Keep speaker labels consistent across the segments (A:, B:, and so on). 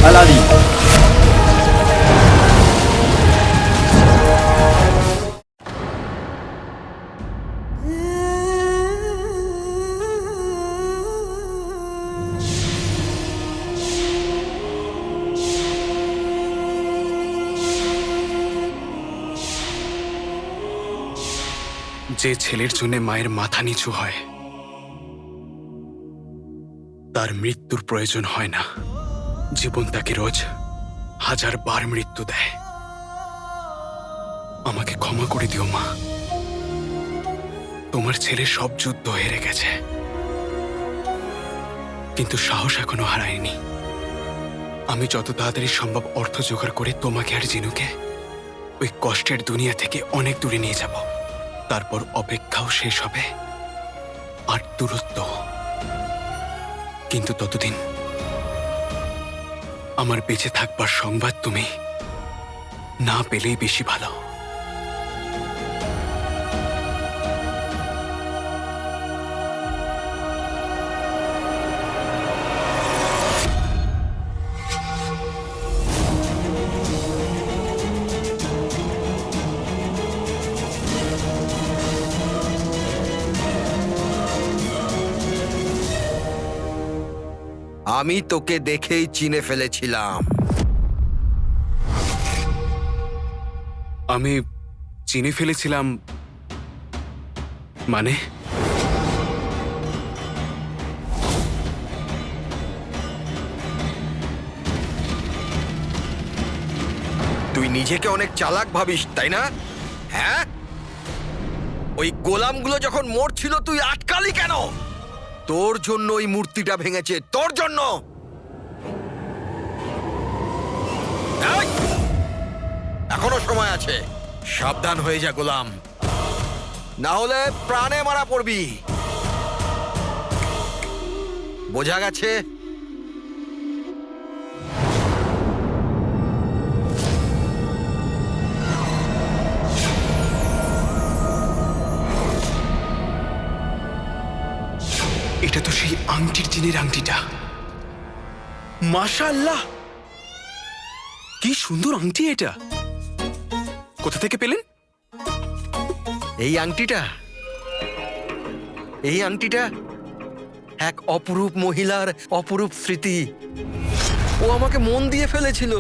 A: আলাদি।
B: যে ছেলের জন্য মায়ের মাথা নিচু হয় তার মৃত্যুর প্রয়োজন হয় না। জীবন তাকে রোজ 1000 বার মৃত্যু দেয়। আমাকে ক্ষমা করে দিও মা। তোমার ছেলে সব যুদ্ধ হেরে গেছে, কিন্তু সাহস এখনো হারায়নি। আমি যত তাড়াতাড়ি সম্ভব অর্থ জোগাড় করে তোমাকে আর জিনুকে ওই কষ্টের দুনিয়া থেকে অনেক দূরে নিয়ে যাব। তারপর অপেক্ষাও শেষ হবে আর দূরত্ব। কিন্তু ততদিন আমার বেঁচে থাকবার সংবাদ তুমি না পেলেই বেশি ভালো।
C: আমি তোকে দেখেই চিনে ফেলেছিলাম।
B: আমি চিনে ফেলেছিলাম মানে?
C: তুই নিজেকে অনেক চালাক ভাবিস, তাই না? হ্যাঁ, ওই গোলামগুলো যখন মরছিল তুই আটকালি কেন? তোর জন্য ওই মূর্তিটা ভেঙেছে, তোর জন্য। এই, এখনো সময় আছে, সাবধান হয়ে যা গোলাম, না হলে প্রাণে মারা পড়বি। বোঝা গেছে?
B: এটা তো সেই আংটির জিনের আংটিটা। মাশাআল্লাহ, কি সুন্দর আংটি এটা। কোথা থেকে পেলেন?
C: এই আংটিটা, এই আংটিটা এক অপরূপ মহিলার অপরূপ স্মৃতি। ও আমাকে মন দিয়ে ফেলেছিল।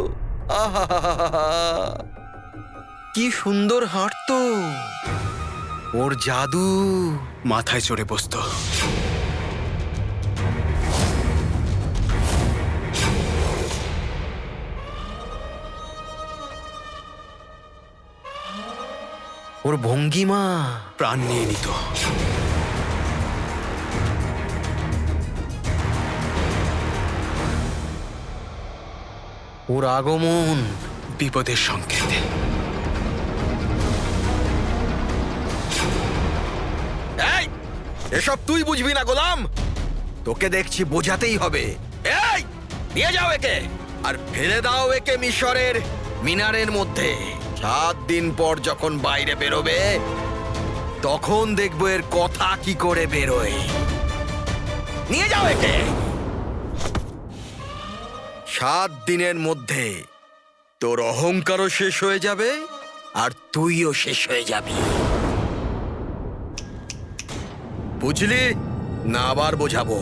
C: আহা, কি সুন্দর হাঁটতো, ওর জাদু।
B: মাথায় চড়ে বসতো।
C: ওর ভঙ্গিমা
B: প্রাণ নিয়ে নিত।
C: ওর আগমন
B: বিপদের সংকেত।
C: এই, এসব তুই বুঝবি না গোলাম, তোকে দেখছি বোঝাতেই হবে। এই, নিয়ে যাও একে আর ফেলে দাও একে মিশরের মিনারের মধ্যে। 7 দিন পর যখন বাইরে বেরোবে তখন দেখবো এর কথা কি করে বেরোয়। নিয়ে যাও একে। 7 দিনের মধ্যে তোর অহংকারও শেষ হয়ে যাবে আর তুইও শেষ হয়ে যাবি। বুঝলি না? আবার বোঝাবো।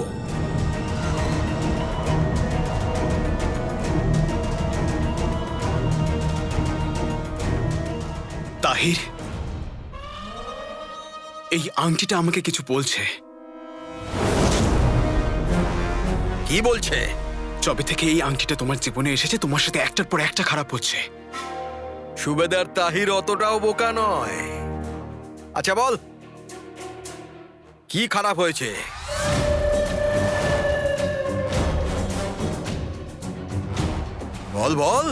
B: তাহির, এই আংটিটা আমাকে কিছু বলছে।
C: কি বলছে?
B: যবে থেকে এই আংটিটা তোমার জীবনে এসেছে তোমার সাথে একটার পর একটা খারাপ হচ্ছে।
C: সুবেদার তাহির অতটাও বোকা নয়। আচ্ছা বল, কি খারাপ হয়েছে? বল বল।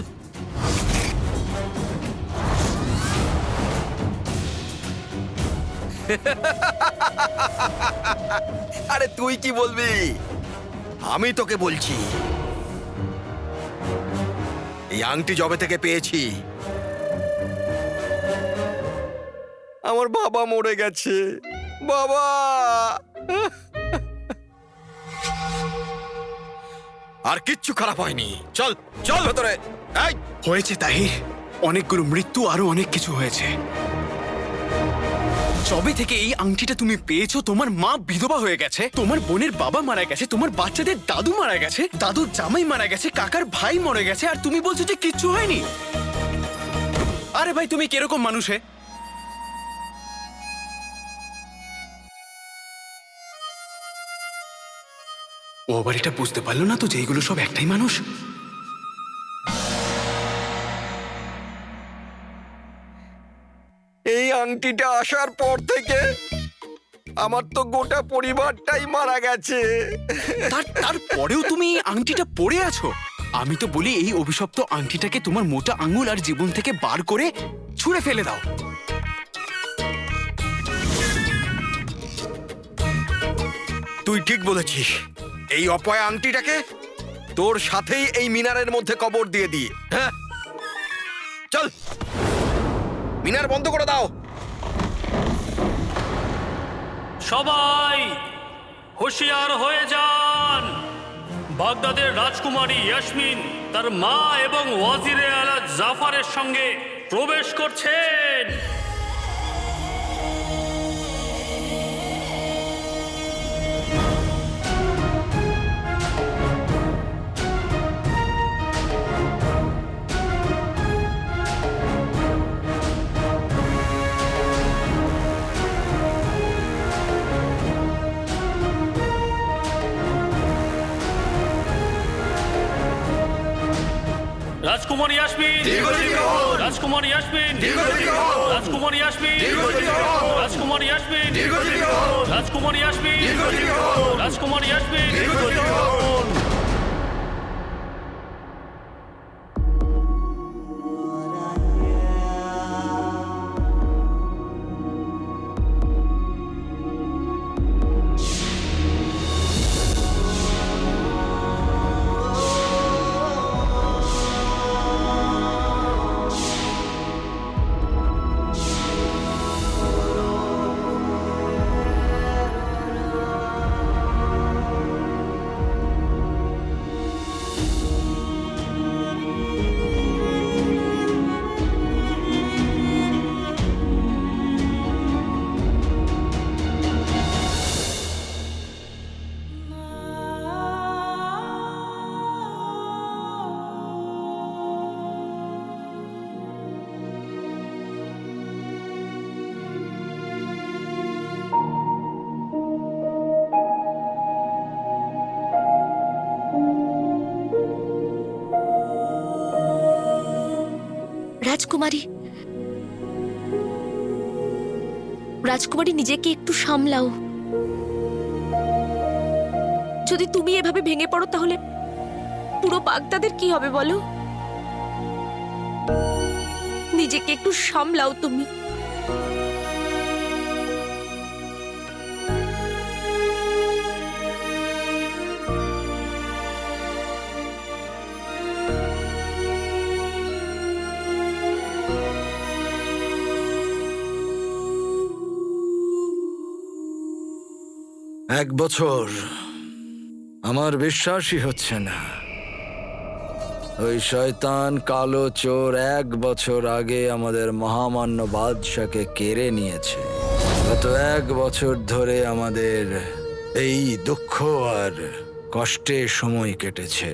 C: আরে তুই কি বলবি? আমি তোকে বলছি, এই আংটি যবে থেকে পেয়েছি আমার বাবা মরে গেছে। বাবা, আর কিচ্ছু খারাপ হয়নি। চল চল ভেতরে। এই
B: হয়েছে তাহির, অনেকগুলো মৃত্যু, আরো অনেক কিছু হয়েছে। যবে থেকে এই আংটিটা তুমি পেয়েছো, তোমার মা বিধবা হয়ে গেছে, তোমার বোনের বাবা মারা গেছে, তোমার বাচ্চাদের দাদু মারা গেছে, দাদুর জামাই মারা গেছে, কাকার ভাই মরে গেছে, আর তুমি বলছো যে কিচ্ছু হয়নি। আরে ভাই, তুমি কিরকম মানুষ হে? ও আবার এটা বুঝতে পারলো না তো যে এইগুলো সব একটাই মানুষ।
C: এই আংটিটা আসার পর থেকে আমার তো গোটা পরিবারটাই মারা গেছে।
B: তারপরেও তুমি এই আংটিটা পরে আছো। আমি তো বলি এই অভিশপ্ত আংটিটাকে তোমার মোটা আঙুল আর জীবন থেকে বার করে ছুঁড়ে ফেলে দাও।
C: তুই ঠিক বলেছিস। এই অপয়া আংটিটাকে তোর সাথেই এই মিনারের মধ্যে কবর দিয়ে দি। হ্যাঁ, চল, মিনার বন্ধ করে দাও।
A: সবাই হুঁশিয়ার হয়ে যান। বাগদাদের রাজকুমারী ইয়াসমিন তার মা এবং ওয়াজিরে আলা জাফারের সঙ্গে প্রবেশ করছেন। রাজকুমারী ইয়াসমিন, রাজকুমারী ইয়াসমিন, রাজকুমারী ইয়াসমিন, রাজকুমারী ইয়াসমিন, রাজকুমারী ইয়াসমিন, রাজকুমারী ইয়াসমিন।
D: রাজকুমারী, রাজকুমারী নিজেকে একটু সামলাও। যদি তুমি এভাবে ভেঙে পড়ো তাহলে পুরো বাগদাদের কি হবে বলো? নিজেকে একটু সামলাও তুমি।
C: এক বছর, আমার বিশ্বাসই হচ্ছে না। ওই শয়তান কালো চোর 1 বছর আগে আমাদের মহামান্য বাদশাকে কেড়ে নিয়েছে। গত 1 বছর ধরে আমাদের এই দুঃখ আর কষ্টে সময় কেটেছে।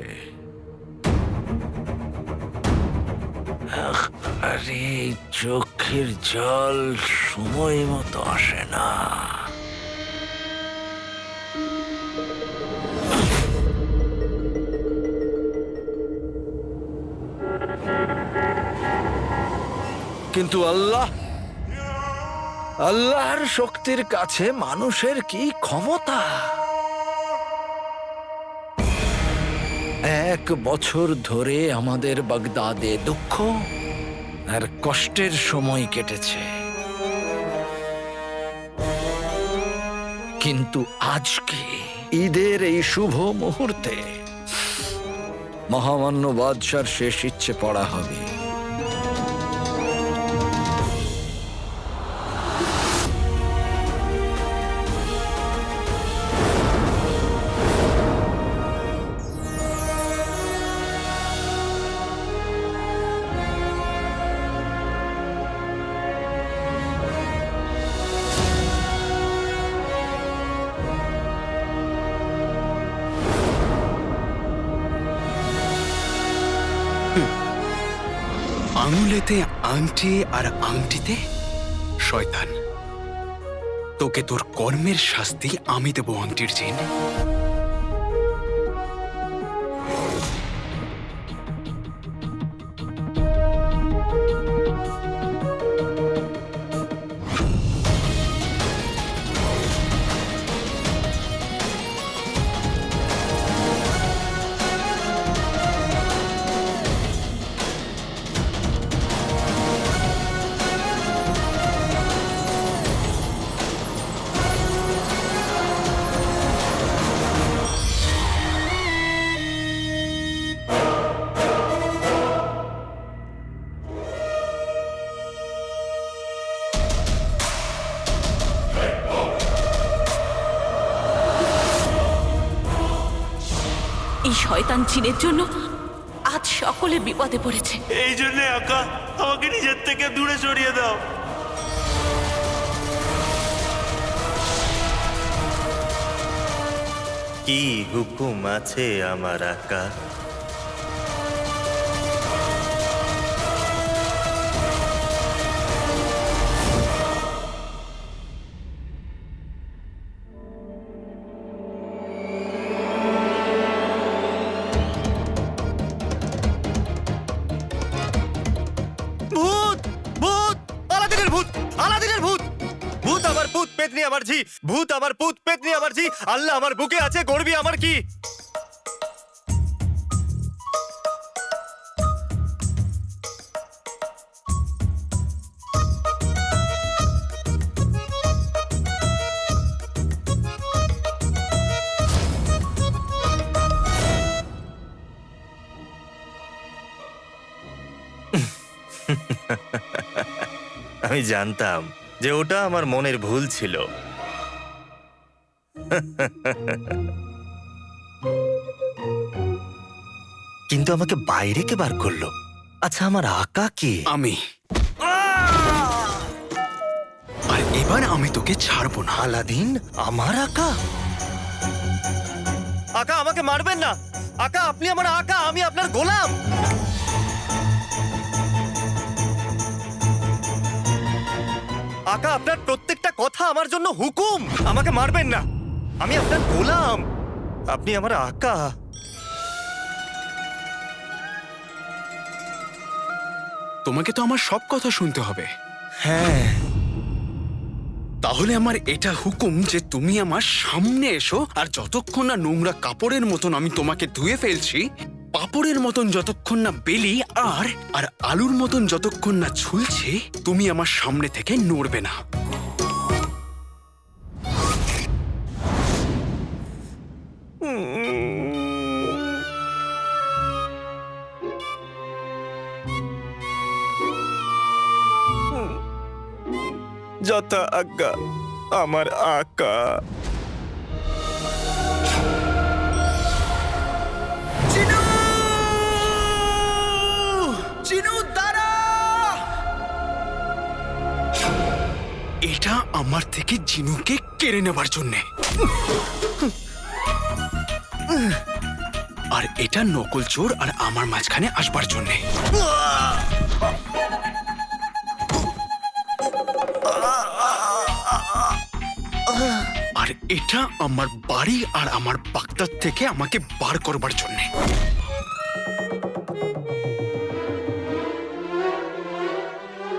C: আরে চোখের জল সময় মতো আসে না। কিন্তু আল্লাহর শক্তির কাছে মানুষের কি ক্ষমতা। 1 বছর ধরে আমাদের বাগদাদে দুঃখ আর কষ্টের সময় কেটেছে, কিন্তু আজকে ঈদের এই শুভ মুহূর্তে মহামান্য বাদশার শেষ ইচ্ছে পড়া হবে।
B: আঙুলেতে আংটি আর আংটিতে শয়তান। তোকে তোর কর্মের শাস্তি আমি দেব আংটির জিন।
D: এই শয়তান জিনের জন্য আজ সকলে বিপদে পড়েছে।
E: এই জন্য আকা আমাকে নিজের থেকে দূরে সরিয়ে দাও। কি হুকুম আছে আমার আকা? ভূত ভূত আলাদিনের ভূত আলাদিনের ভূত ভূত আমার পুত পেতনি আমার ঝি ভূত আমার পুত পেতনি আমার ঝি আল্লাহ আমার বুকে আছে করবি আমার কি আমি জানতাম যে ওটা আমার মনের ভুল ছিল। কিন্তু আমাকে বাইরে কে বার করলো? আচ্ছা আমার আকা কে?
B: আমি। আর এবার আমি তোকে ছাড়বো না।
E: আলাদিন আমার আকা? আকা আমাকে মারবেন না আকা, আপনি আমার আকা, আমি আপনার গোলাম। আকা আপনার প্রত্যেকটা কথা আমার জন্য হুকুম, আমাকে মারবেন না, আমি আপনার গোলাম, আপনি আমার আকা।
B: তোমাকে তো আমার সব কথা শুনতে হবে।
E: হ্যাঁ
B: তাহলে আমার এটা হুকুম যে তুমি আমার সামনে এসো, আর যতক্ষণ না নোংরা কাপড়ের মতন আমি তোমাকে ধুয়ে ফেলছি, পাপড়ের মতন যতক্ষণ না বেলি আর আর আলুর মতন যতক্ষণ না ঝুলছে, তুমি আমার সামনে থেকে নড়বে না।
E: যথা আজ্ঞা আমার আকা।
B: এটা আমার থেকে জিনুকে কেড়ে নেবার জন্যে, আর এটা নকল চোর আর আমার মাঝখানে আসবার জন্যে। আর এটা আমার বাড়ি আর আমার বাগদাদ থেকে আমাকে বার করবার জন্যে।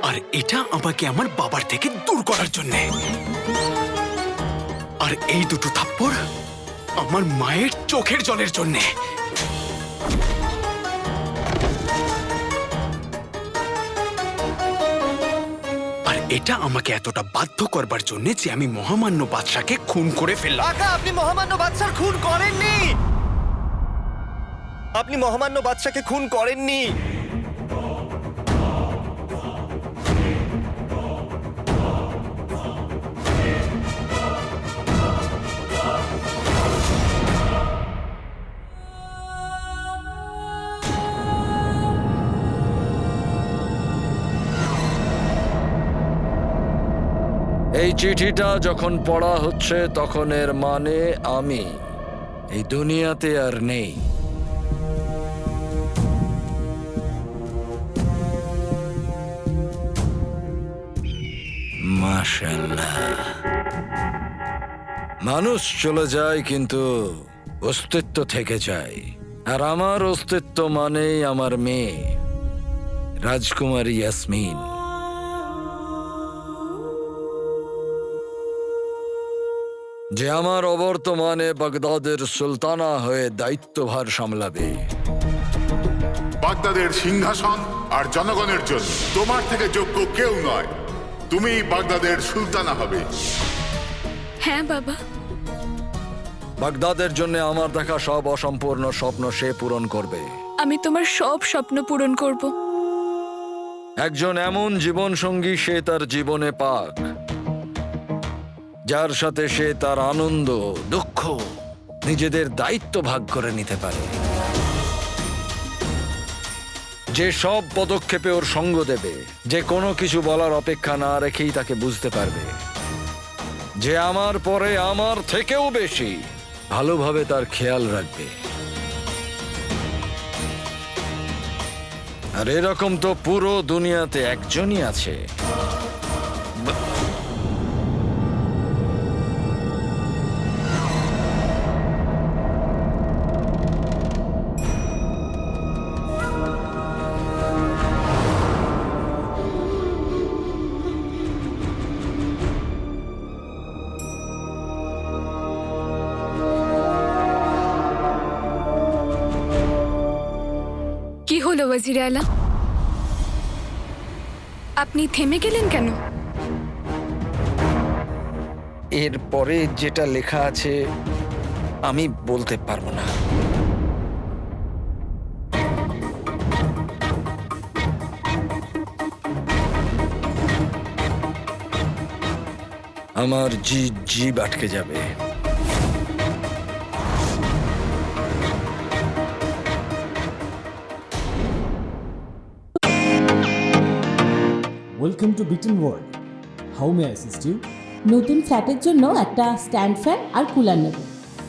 B: আর এটা আমাকে আমার বাবার থেকে দূর করার জন্যে। আর এই দুটো থাপ্পড় আমার মায়ের চোখের জলের জন্যে। আর এটা আমাকে এতটা বাধ্য করবার জন্যে যে আমি মহামান্য বাদশাকে খুন করে ফেললাম।
E: আকা আপনি মহামান্য বাদশার খুন করেননি, আপনি মহামান্য বাদশাকে খুন করেননি।
F: এই চিঠিটা যখন পড়া হচ্ছে তখন এর মানে আমি এই দুনিয়াতে আর নেই। মাশাআল্লাহ। মানুষ চলে যায় কিন্তু অস্তিত্ব থেকে যায়, আর আমার অস্তিত্ব মানেই আমার মেয়ে রাজকুমারী ইয়াসমিন। যে আমার অবর্তমানে বাগদাদের সুলতানা হয়ে দায়িত্বভার সামলাবে।
G: বাগদাদের সিংহাসন আর জনগণের জন্য তোমার থেকে যোগ্য কেউ নয়। তুমি বাগদাদের সুলতানা হবে।
H: হ্যাঁ বাবা।
F: বাগদাদের জন্য আমার দেখা সব অসম্পূর্ণ স্বপ্ন সে পূরণ করবে।
H: আমি তোমার সব স্বপ্ন পূরণ করব।
F: একজন এমন জীবন সঙ্গী সে তার জীবনে পাক, যার সাথে সে তার আনন্দ দুঃখ নিজেদের দায়িত্ব ভাগ করে নিতে পারে, যে সব পদক্ষেপে ওর সঙ্গ দেবে, যে কোনো কিছু বলার অপেক্ষা না রেখেই তাকে বুঝতে পারবে, যে আমার পরে আমার থেকেও বেশি ভালোভাবে তার খেয়াল রাখবে। আর এরকম তো পুরো দুনিয়াতে একজনই আছে।
H: কি হলো ওয়াজির আলা? আপনি থেমে গেলেন কেন?
F: এরপরে যেটা লেখা আছে আমি বলতে পারবো না। আমার জিভ আটকে যাবে।
I: Welcome to Beaten World. How may I assist you?
J: নতুন ফ্ল্যাটের জন্য একটা স্ট্যান্ড ফ্যান আর কুলার নেব।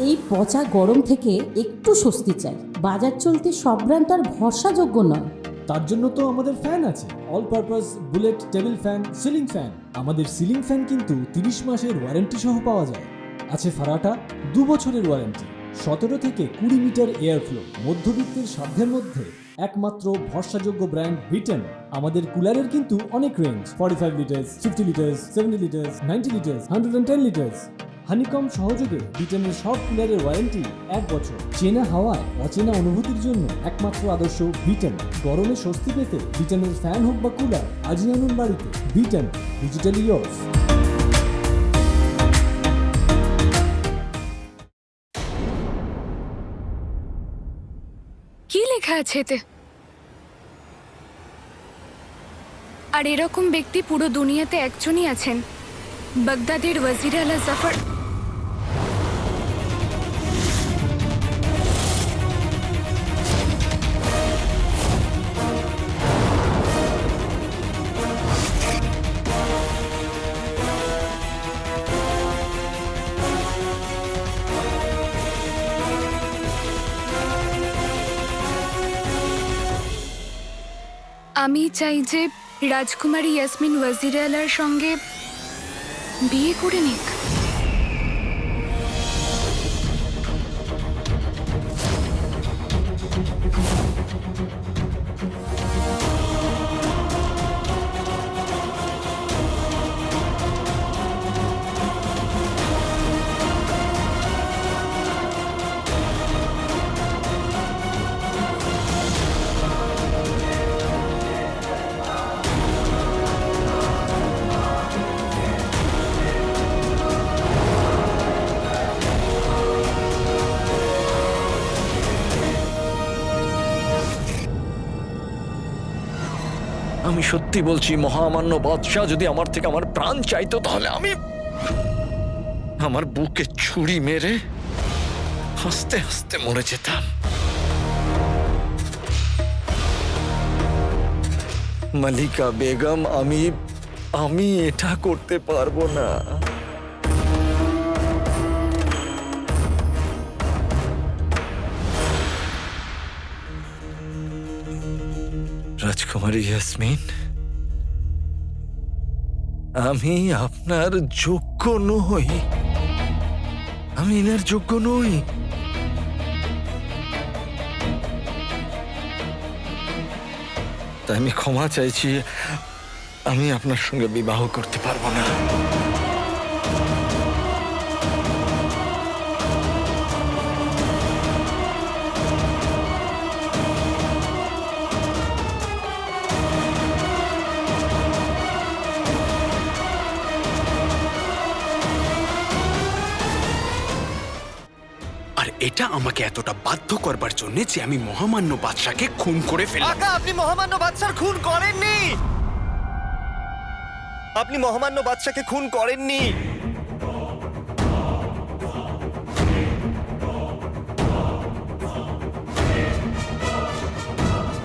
J: এই পচা গরম থেকে একটু স্বস্তি চাই। বাজার চলতে সব ব্র্যান্ড আর ভরসাযোগ্য নয়।
I: তার জন্য তো আমাদের ফ্যান আছে, all purpose bullet table fan, ceiling fan. আমাদের সিলিং ফ্যান কিন্তু 30 মাসের ওয়ারেন্টি সহ পাওয়া যায়। আছে ফারাটা 2 বছরের ওয়ারেন্টি, 17 থেকে 20 মিটার এয়ার ফ্লো, মধ্যবিত্তের সাধ্যের মধ্যে একমাত্র ভরসাযোগ্য ব্র্যান্ড বিটেন। আমাদের কুলারের কিন্তু অনেক range, 45 litres, 50 litres, 70 litres, 90 litres, 110 litres. Honeycomb সহযোগে বিটেনের সব কুলারের ওয়ারেন্টি 1 বছর। চেনা হাওয়ায় অচেনা অনুভূতির জন্য একমাত্র আদর্শ বিটেন। গরমে স্বস্তি পেতে বিটেনের ফ্যান হোক বা কুলার, আজই আনুন বাড়িতে। Beaten, digitally years.
H: কি লেখা আছে এতে? আর এরকম ব্যক্তি পুরো দুনিয়াতে একজনই আছেন, বাগদাদের ওয়াজির আলা জাফর। আমি চাই যে রাজকুমারী ইয়াসমিন ওয়াজির আলার সঙ্গে বিয়ে করে নিক।
F: আমি সত্যি বলছি, মহামান্য বাদশাহ যদি আমার থেকে আমার প্রাণ চাইতো তাহলে আমি আমার বুকে ছুরি মেরে হাসতে হাসতে মরে যেতাম। মালিকা বেগম, আমি এটা করতে পারবো না। রাজকুমারী ইয়াসমিন, আমি আপনার যোগ্য নই, আমি এনার যোগ্য নই। তাই আমি ক্ষমা চাইছি, আমি আপনার সঙ্গে বিবাহ করতে পারবো না।
B: আর এটা আমাকে এতটা বাধ্য করবার জন্য যে আমি মহামান্য বাদশাকে খুন করে ফেললাম।
E: আকা, আপনি মহামান্য বাদশার খুন করেননি। আপনি মহামান্য বাদশাকে খুন করেননি।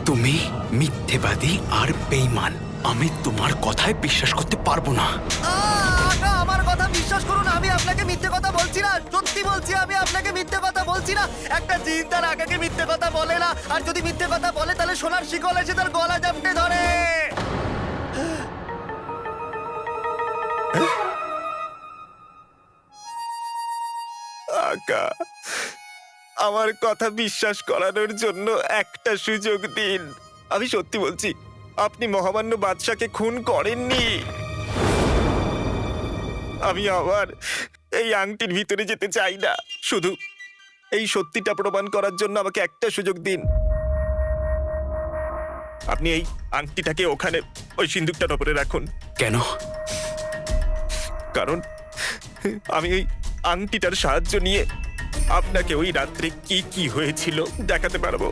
B: তুমি মিথ্যেবাদী আর বেঈমান। আমি তোমার কথায় বিশ্বাস করতে পারবো না।
E: আকা, আমার কথা বিশ্বাস করুন, আমি আপনাকে মিথ্যে কথা বলছি না। সত্যি বলছি, আমি আপনাকে মিথ্যে কথা বলছি না। একটা জিন তার আকাকে মিথ্যে কথা বলে না, আর যদি মিথ্যে কথা বলে তাহলে সোনার শিকল এসে তার গলা জাপটে ধরে। আকা, আমার কথা বিশ্বাস করানোর জন্য একটা সুযোগ দিন। আমি সত্যি বলছি, আপনি মহামান্য বাদশাকে খুন করেননি। আমি আবার এই আংটির ভিতরে যেতে চাই না। শুধু এই সত্যিটা প্রমাণ করার জন্য আমাকে একটা সুযোগ দিন। আপনি এই আংটিটাকে ওখানে ওই সিন্দুকটার উপরে রাখুন।
B: কেন?
E: কারণ আমি ওই আংটিটার সাহায্য নিয়ে আপনাকে ওই রাত্রে কি কি হয়েছিল দেখাতে পারবো।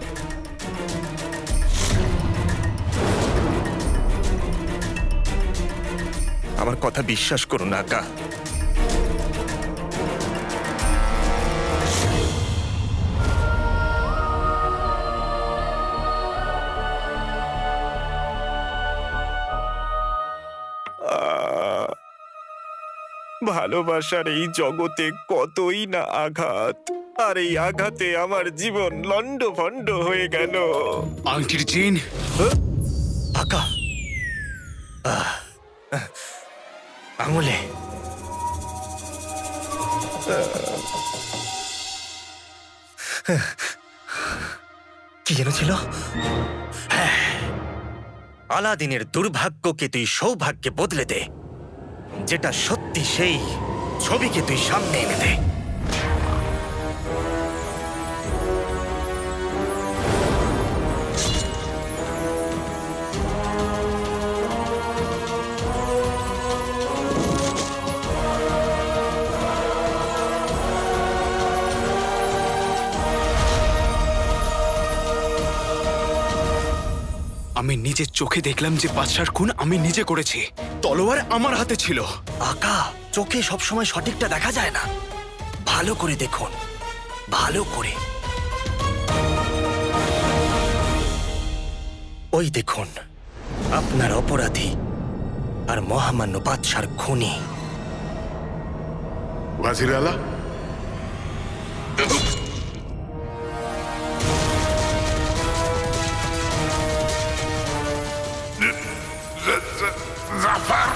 E: আমার কথা বিশ্বাস করুন আকা। ভালোবাসার এই জগতে কতই না আঘাত, আর এই আঘাতে আমার জীবন লন্ডভন্ড হয়ে গেল।
B: আংটির জিন।
E: আকা, আঙুলে কি যেন ছিল? হ্যাঁ, আলাদিনের দুর্ভাগ্যকে তুই সৌভাগ্যে বদলে দে। যেটা সত্যি সেই ছবিকে তুই সামনে এনে দে।
B: আমি নিজের চোখে দেখলাম যে বাদশার খুন আমি নিজে করেছি। তলোয়ার আমার হাতে ছিল।
E: আকা, চোখে সবসময় সঠিকটা দেখা যায় না। ভালো করে দেখুন, ভালো করে। ওই দেখুন, আপনার অপরাধী আর মহামান্য বাদশার খুনি।
G: ওয়াজির আলা, জাফর,